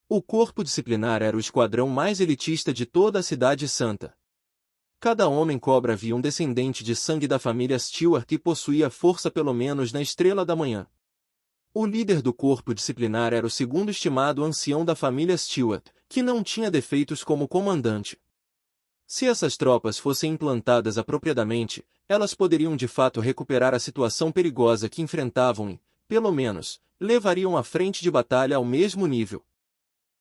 O corpo disciplinar era o esquadrão mais elitista de toda a Cidade Santa. Cada homem-cobra havia um descendente de sangue da família Stewart que possuía força pelo menos na Estrela da Manhã. O líder do corpo disciplinar era o segundo estimado ancião da família Stewart, que não tinha defeitos como comandante. Se essas tropas fossem implantadas apropriadamente, elas poderiam de fato recuperar a situação perigosa que enfrentavam e, pelo menos, levariam a frente de batalha ao mesmo nível.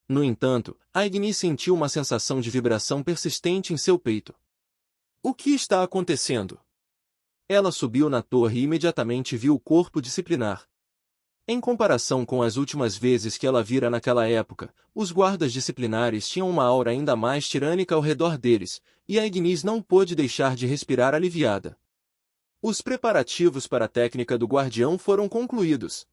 No entanto, Agnes sentiu uma sensação de vibração persistente em seu peito. O que está acontecendo? Ela subiu na torre e imediatamente viu o corpo disciplinar. Em comparação com as últimas vezes que ela vira naquela época, os guardas disciplinares tinham uma aura ainda mais tirânica ao redor deles, e Agnes não pôde deixar de respirar aliviada. Os preparativos para a técnica do guardião foram concluídos.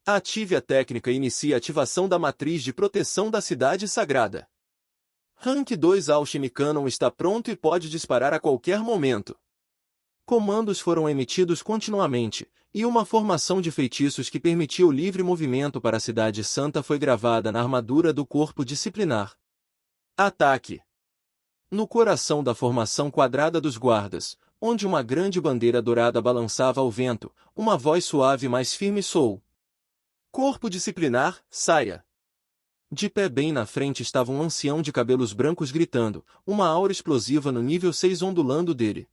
Ative a técnica e inicie a ativação da matriz de proteção da cidade sagrada. Rank 2 Alchemy Cannon está pronto e pode disparar a qualquer momento. Comandos foram emitidos continuamente, e uma formação de feitiços que permitia o livre movimento para a Cidade Santa foi gravada na armadura do corpo disciplinar. Ataque! No coração da formação quadrada dos guardas, onde uma grande bandeira dourada balançava ao vento, uma voz suave mas firme soou. Corpo disciplinar, saia! De pé bem na frente estava um ancião de cabelos brancos gritando, uma aura explosiva no nível 6 ondulando dele.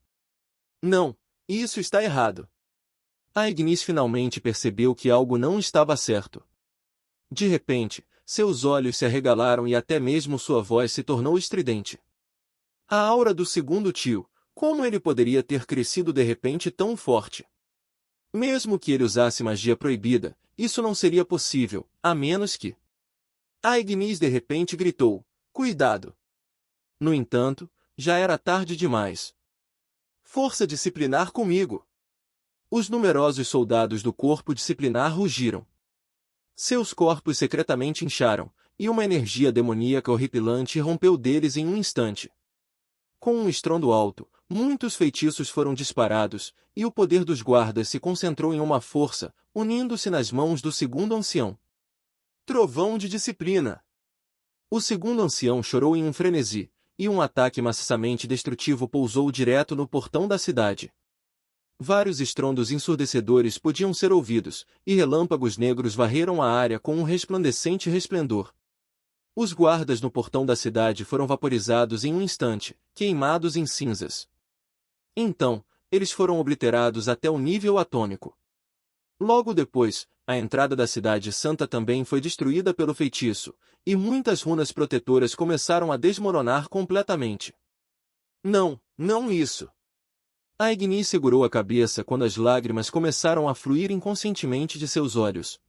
Não, isso está errado. Agnes finalmente percebeu que algo não estava certo. De repente, seus olhos se arregalaram e até mesmo sua voz se tornou estridente. A aura do segundo tio, como ele poderia ter crescido de repente tão forte? Mesmo que ele usasse magia proibida, isso não seria possível, a menos que... Agnes de repente gritou, cuidado! No entanto, já era tarde demais. Força disciplinar comigo! Os numerosos soldados do corpo disciplinar rugiram. Seus corpos secretamente incharam, e uma energia demoníaca horripilante rompeu deles em um instante. Com um estrondo alto, muitos feitiços foram disparados, e o poder dos guardas se concentrou em uma força, unindo-se nas mãos do segundo ancião. Trovão de disciplina! O segundo ancião chorou em um frenesi, e um ataque maciçamente destrutivo pousou direto no portão da cidade. Vários estrondos ensurdecedores podiam ser ouvidos, e relâmpagos negros varreram a área com um resplandecente resplendor. Os guardas no portão da cidade foram vaporizados em um instante, queimados em cinzas. Então, eles foram obliterados até o nível atômico. Logo depois, a entrada da Cidade Santa também foi destruída pelo feitiço, e muitas runas protetoras começaram a desmoronar completamente. Não, não isso! Agnes segurou a cabeça quando as lágrimas começaram a fluir inconscientemente de seus olhos.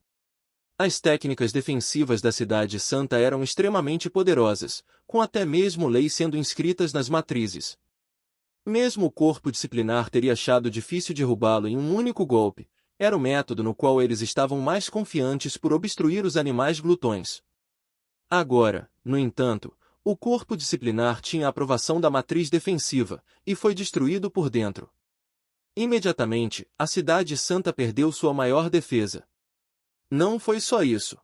As técnicas defensivas da Cidade Santa eram extremamente poderosas, com até mesmo leis sendo inscritas nas matrizes. Mesmo o corpo disciplinar teria achado difícil derrubá-lo em um único golpe, era o método no qual eles estavam mais confiantes por obstruir os animais glutões. Agora, no entanto, o corpo disciplinar tinha a aprovação da matriz defensiva, e foi destruído por dentro. Imediatamente, a Cidade Santa perdeu sua maior defesa. Não foi só isso.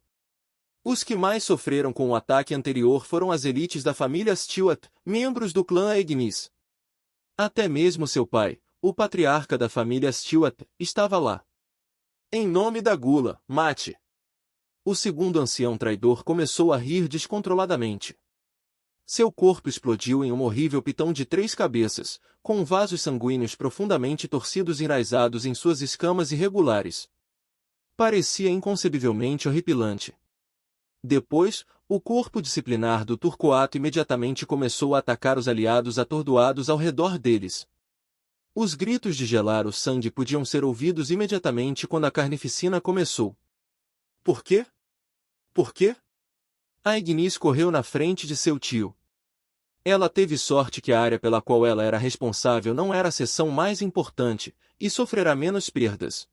Os que mais sofreram com o ataque anterior foram as elites da família Stewart, membros do clã Agnes. Até mesmo seu pai, o patriarca da família Stewart, estava lá. Em nome da gula, mate! O segundo ancião traidor começou a rir descontroladamente. Seu corpo explodiu em um horrível pitão de 3 cabeças, com vasos sanguíneos profundamente torcidos enraizados em suas escamas irregulares. Parecia inconcebivelmente horripilante. Depois, o corpo disciplinar do Turcoato imediatamente começou a atacar os aliados atordoados ao redor deles. Os gritos de gelar o sangue podiam ser ouvidos imediatamente quando a carnificina começou. Por quê? Por quê? Agnes correu na frente de seu tio. Ela teve sorte que a área pela qual ela era responsável não era a seção mais importante, e sofrerá menos perdas.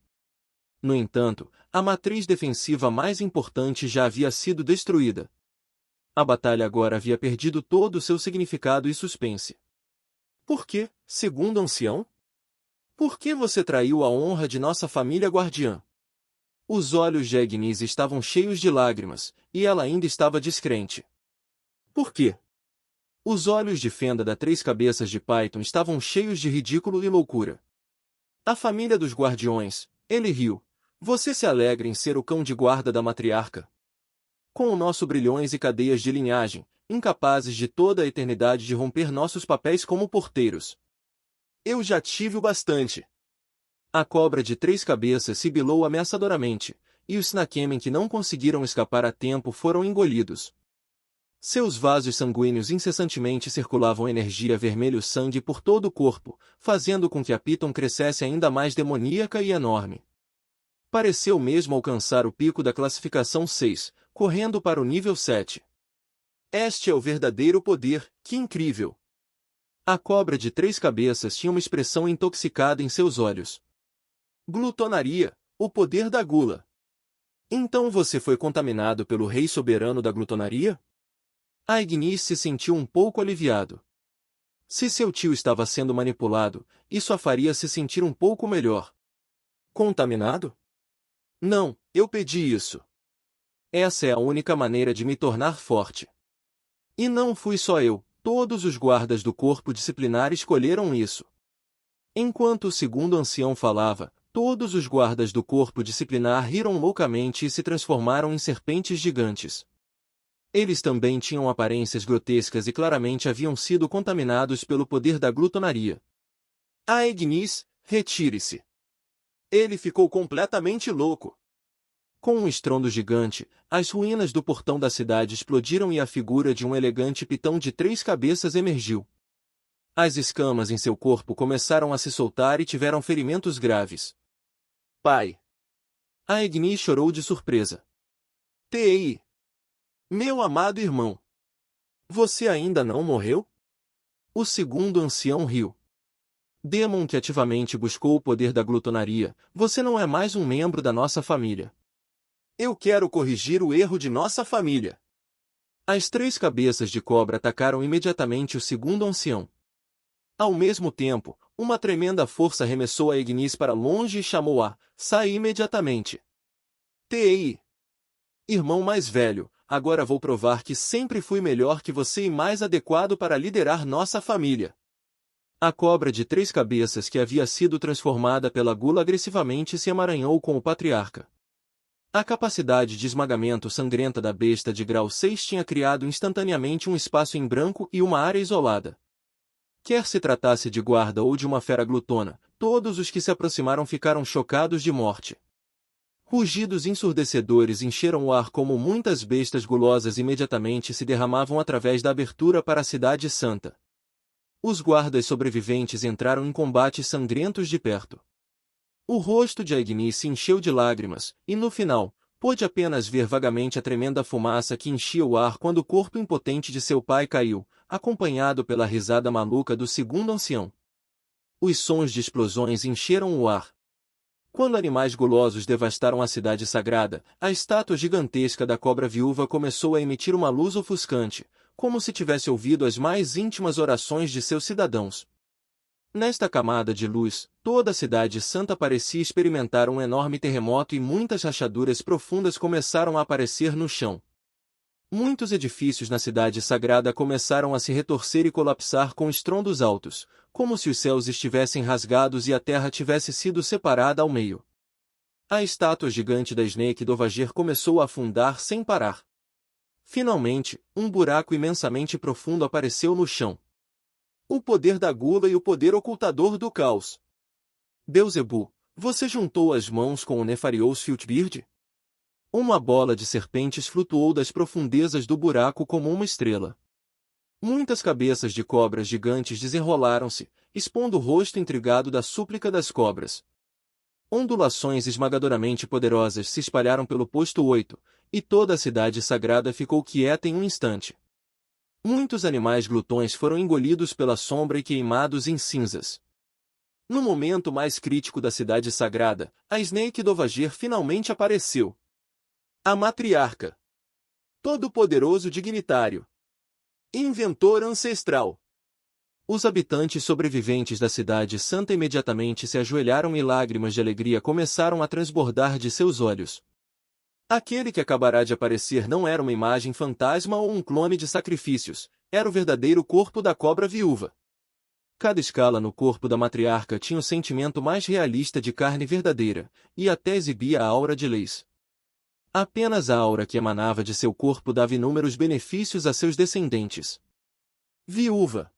No entanto, a matriz defensiva mais importante já havia sido destruída. A batalha agora havia perdido todo o seu significado e suspense. Por quê, segundo ancião? Por que você traiu a honra de nossa família guardiã? Os olhos de Agnes estavam cheios de lágrimas, e ela ainda estava descrente. Por quê? Os olhos de Fenda da Três Cabeças de Python estavam cheios de ridículo e loucura. A família dos guardiões, ele riu. Você se alegra em ser o cão de guarda da matriarca? Com o nosso brilhões e cadeias de linhagem, incapazes de toda a eternidade de romper nossos papéis como porteiros. Eu já tive o bastante. A cobra de três cabeças sibilou ameaçadoramente, e os Snakemen que não conseguiram escapar a tempo foram engolidos. Seus vasos sanguíneos incessantemente circulavam energia vermelho-sangue por todo o corpo, fazendo com que a Python crescesse ainda mais demoníaca e enorme. Pareceu mesmo alcançar o pico da classificação 6, correndo para o nível 7. Este é o verdadeiro poder, que incrível! A cobra de três cabeças tinha uma expressão intoxicada em seus olhos. Glutonaria, o poder da gula. Então você foi contaminado pelo rei soberano da glutonaria? Agnes se sentiu um pouco aliviado. Se seu tio estava sendo manipulado, isso a faria se sentir um pouco melhor. Contaminado? Não, eu pedi isso. Essa é a única maneira de me tornar forte. E não fui só eu, todos os guardas do corpo disciplinar escolheram isso. Enquanto o segundo ancião falava, todos os guardas do corpo disciplinar riram loucamente e se transformaram em serpentes gigantes. Eles também tinham aparências grotescas e claramente haviam sido contaminados pelo poder da glutonaria. Agnes, retire-se. Ele ficou completamente louco. Com um estrondo gigante, as ruínas do portão da cidade explodiram e a figura de um elegante pitão de três cabeças emergiu. As escamas em seu corpo começaram a se soltar e tiveram ferimentos graves. Pai! Agnes chorou de surpresa. Tei! Meu amado irmão! Você ainda não morreu? O segundo ancião riu. Demon que ativamente buscou o poder da glutonaria, você não é mais um membro da nossa família. Eu quero corrigir o erro de nossa família. As três cabeças de cobra atacaram imediatamente o segundo ancião. Ao mesmo tempo, uma tremenda força arremessou a Agnes para longe e chamou-a, sai imediatamente. Tei! Irmão mais velho, agora vou provar que sempre fui melhor que você e mais adequado para liderar nossa família. A cobra de três cabeças que havia sido transformada pela gula agressivamente se emaranhou com o patriarca. A capacidade de esmagamento sangrenta da besta de grau 6 tinha criado instantaneamente um espaço em branco e uma área isolada. Quer se tratasse de guarda ou de uma fera glutona, todos os que se aproximaram ficaram chocados de morte. Rugidos ensurdecedores encheram o ar como muitas bestas gulosas imediatamente se derramavam através da abertura para a Cidade Santa. Os guardas sobreviventes entraram em combates sangrentos de perto. O rosto de Agnes se encheu de lágrimas, e no final, pôde apenas ver vagamente a tremenda fumaça que enchia o ar quando o corpo impotente de seu pai caiu, acompanhado pela risada maluca do segundo ancião. Os sons de explosões encheram o ar. Quando animais gulosos devastaram a cidade sagrada, a estátua gigantesca da cobra viúva começou a emitir uma luz ofuscante, como se tivesse ouvido as mais íntimas orações de seus cidadãos. Nesta camada de luz, toda a cidade santa parecia experimentar um enorme terremoto e muitas rachaduras profundas começaram a aparecer no chão. Muitos edifícios na cidade sagrada começaram a se retorcer e colapsar com estrondos altos, como se os céus estivessem rasgados e a terra tivesse sido separada ao meio. A estátua gigante da Snake Dovager começou a afundar sem parar. Finalmente, um buraco imensamente profundo apareceu no chão. O poder da gula e o poder ocultador do caos. Beelzebub, você juntou as mãos com o Nefarious Filchbeard? Uma bola de serpentes flutuou das profundezas do buraco como uma estrela. Muitas cabeças de cobras gigantes desenrolaram-se, expondo o rosto intrigado da súplica das cobras. Ondulações esmagadoramente poderosas se espalharam pelo posto 8, e toda a cidade sagrada ficou quieta em um instante. Muitos animais glutões foram engolidos pela sombra e queimados em cinzas. No momento mais crítico da cidade sagrada, a Snake Dovager finalmente apareceu. A matriarca. Todo-poderoso dignitário. Inventor ancestral. Os habitantes sobreviventes da cidade santa imediatamente se ajoelharam e lágrimas de alegria começaram a transbordar de seus olhos. Aquele que acabará de aparecer não era uma imagem fantasma ou um clone de sacrifícios, era o verdadeiro corpo da cobra viúva. Cada escala no corpo da matriarca tinha o sentimento mais realista de carne verdadeira, e até exibia a aura de leis. Apenas a aura que emanava de seu corpo dava inúmeros benefícios a seus descendentes. Viúva!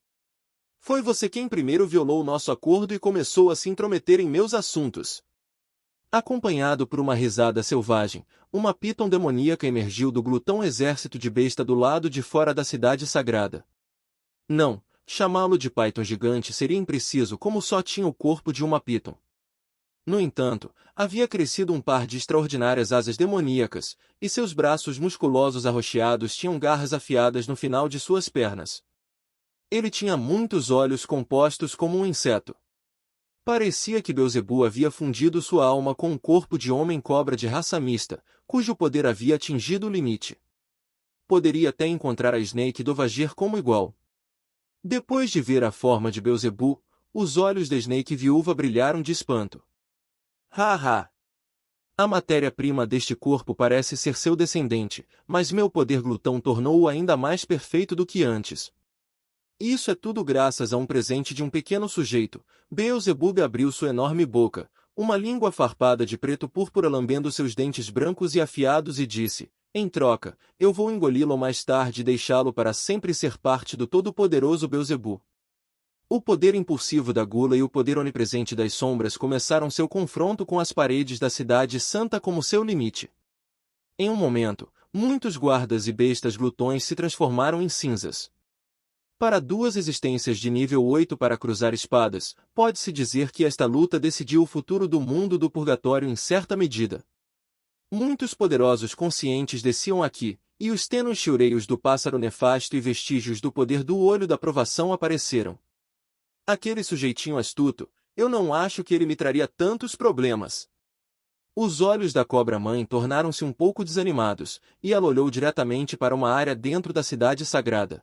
Foi você quem primeiro violou nosso acordo e começou a se intrometer em meus assuntos. Acompanhado por uma risada selvagem, uma piton demoníaca emergiu do glutão exército de besta do lado de fora da cidade sagrada. Não, chamá-lo de python gigante seria impreciso como só tinha o corpo de uma piton. No entanto, havia crescido um par de extraordinárias asas demoníacas, e seus braços musculosos arroxeados tinham garras afiadas no final de suas pernas. Ele tinha muitos olhos compostos como um inseto. Parecia que Beelzebu havia fundido sua alma com um corpo de homem-cobra de raça mista, cujo poder havia atingido o limite. Poderia até encontrar a Snake Dovagir como igual. Depois de ver a forma de Beelzebu, os olhos da Snake viúva brilharam de espanto. Ha! A matéria-prima deste corpo parece ser seu descendente, mas meu poder glutão tornou-o ainda mais perfeito do que antes. Isso é tudo graças a um presente de um pequeno sujeito. Beelzebub abriu sua enorme boca, uma língua farpada de preto púrpura lambendo seus dentes brancos e afiados e disse, em troca, eu vou engoli-lo mais tarde e deixá-lo para sempre ser parte do todo-poderoso Beelzebu. O poder impulsivo da gula e o poder onipresente das sombras começaram seu confronto com as paredes da cidade santa como seu limite. Em um momento, muitos guardas e bestas glutões se transformaram em cinzas. Para duas existências de nível 8 para cruzar espadas, pode-se dizer que esta luta decidiu o futuro do mundo do purgatório em certa medida. Muitos poderosos conscientes desciam aqui, e os tênues chiureios do pássaro nefasto e vestígios do poder do olho da provação apareceram. Aquele sujeitinho astuto, eu não acho que ele me traria tantos problemas. Os olhos da cobra-mãe tornaram-se um pouco desanimados, e ela olhou diretamente para uma área dentro da cidade sagrada.